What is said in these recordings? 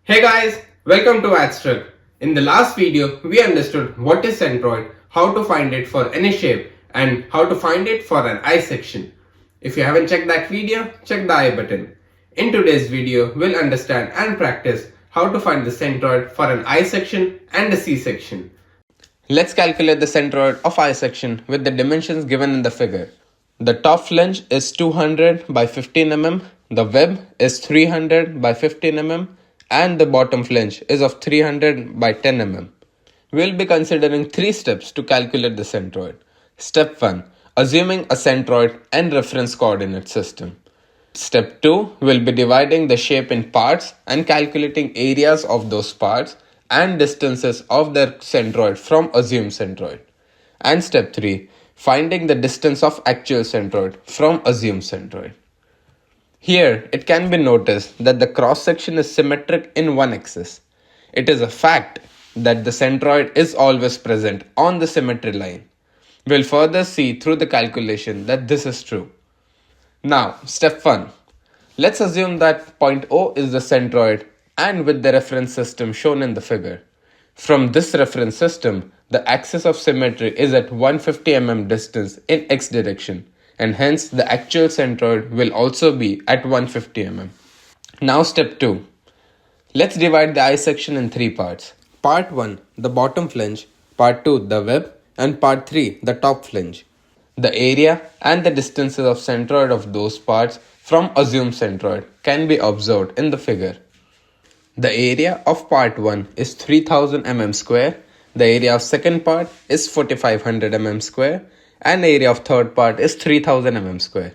Hey guys, welcome to Adstruct. In the last video, we understood what is centroid, how to find it for any shape, and how to find it for an I section. If you haven't checked that video, check the I button. In today's video, we'll understand and practice how to find the centroid for an I section and a C section. Let's calculate the centroid of I section with the dimensions given in the figure. The top flange is 200 by 15 mm, the web is 300 by 15 mm, and the bottom flange is of 300 by 10 mm. We'll be considering 3 steps to calculate the centroid. Step 1. Assuming a centroid and reference coordinate system. Step 2. We'll be dividing the shape in parts and calculating areas of those parts and distances of their centroid from assumed centroid. And step 3. Finding the distance of actual centroid from assumed centroid. Here, it can be noticed that the cross-section is symmetric in one axis. It is a fact that the centroid is always present on the symmetry line. We'll further see through the calculation that this is true. Now, step 1. Let's assume that point O is the centroid and with the reference system shown in the figure. From this reference system, the axis of symmetry is at 150 mm distance in x direction, and hence the actual centroid will also be at 150 mm. Now step 2. Let's divide the I section in 3 parts. Part 1, the bottom flange, part 2, the web, and part 3, the top flange. The area and the distances of centroid of those parts from assumed centroid can be observed in the figure. The area of part 1 is 3000 mm square, the area of second part is 4500 mm square, and the area of third part is 3000 mm square.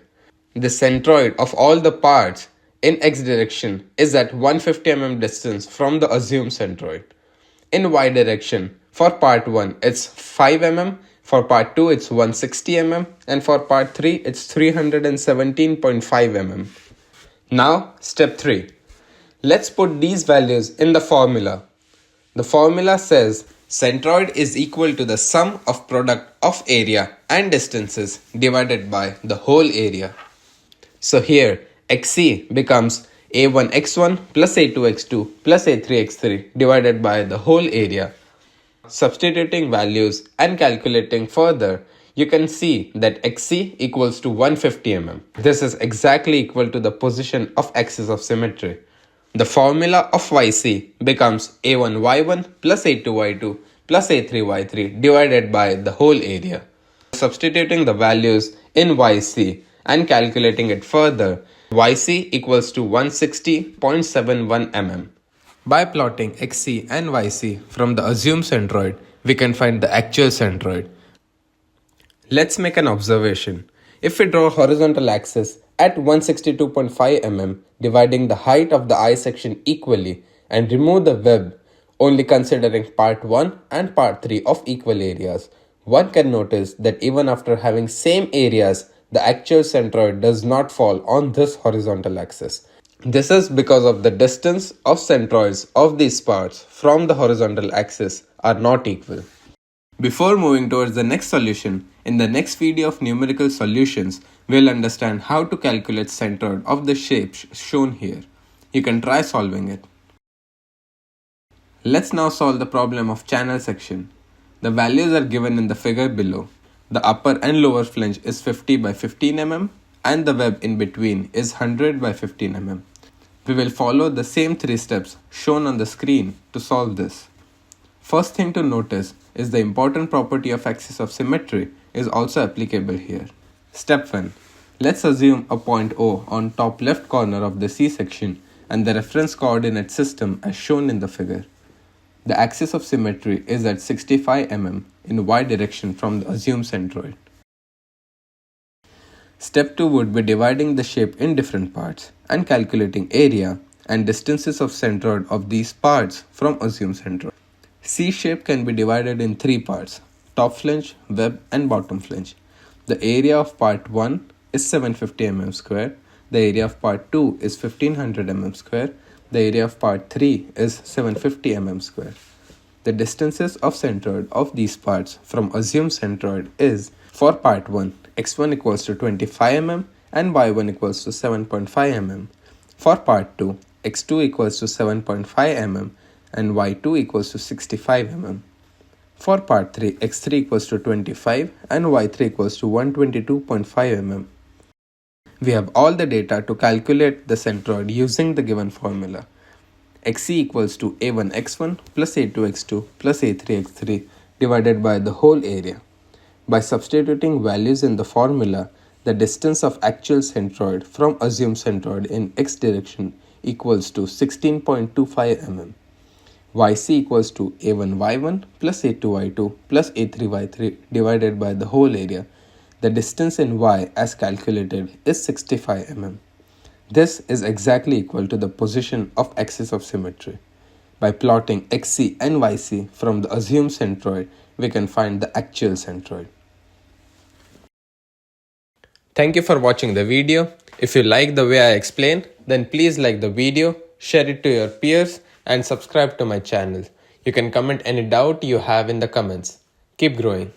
The centroid of all the parts in x direction is at 150 mm distance from the assumed centroid. In y direction, for part 1 it's 5 mm, for part 2 it's 160 mm, and for part 3 it's 317.5 mm. Now step 3. Let's put these values in the formula. The formula says centroid is equal to the sum of product of area and distances divided by the whole area. So here xc becomes a1x1 plus a2x2 plus a3x3 divided by the whole area. Substituting values and calculating further, you can see that xc equals to 150 mm. This is exactly equal to the position of axis of symmetry. The formula of yc becomes a1y1 plus a2y2 plus a3y3 divided by the whole area. Substituting the values in yc and calculating it further, yc equals to 160.71 mm. By plotting xc and yc from the assumed centroid, we can find the actual centroid. Let's make an observation. If we draw a horizontal axis at 162.5 mm, dividing the height of the I section equally, and remove the web, only considering part 1 and part 3 of equal areas, one can notice that even after having same areas, the actual centroid does not fall on this horizontal axis. This is because of the distance of centroids of these parts from the horizontal axis are not equal. Before moving towards the next solution, in the next video of numerical solutions, we'll understand how to calculate centroid of the shape shown here. You can try solving it. Let's now solve the problem of channel section. The values are given in the figure below. The upper and lower flange is 50 by 15 mm and the web in between is 100 by 15 mm. We will follow the same 3 steps shown on the screen to solve this. First thing to notice is the important property of axis of symmetry is also applicable here. Step 1. Let's assume a point O on top left corner of the C section and the reference coordinate system as shown in the figure. The axis of symmetry is at 65 mm in y direction from the assumed centroid. Step 2 would be dividing the shape in different parts and calculating area and distances of centroid of these parts from assumed centroid. C shape can be divided in 3 parts, top flange, web and bottom flange. The area of part 1 is 750 mm square, the area of part 2 is 1500 mm square, the area of part 3 is 750 mm square. The distances of centroid of these parts from assumed centroid is, for part 1, x1 equals to 25 mm and y1 equals to 7.5 mm. For part 2, x2 equals to 7.5 mm and y2 equals to 65 mm. For part 3, x3 equals to 25 and y3 equals to 122.5 mm. We have all the data to calculate the centroid using the given formula. Xc equals to a1x1 plus a2x2 plus a3x3 divided by the whole area. By substituting values in the formula, the distance of actual centroid from assumed centroid in x direction equals to 16.25 mm. Yc equals to a1y1 plus a2y2 plus a3y3 divided by the whole area. The distance in y as calculated is 65 mm. This is exactly equal to the position of axis of symmetry. By plotting xc and yc from the assumed centroid, we can find the actual centroid. Thank you for watching the video. If you like the way I explain, then please like the video, share it to your peers, and subscribe to my channel. You can comment any doubt you have in the comments. Keep growing.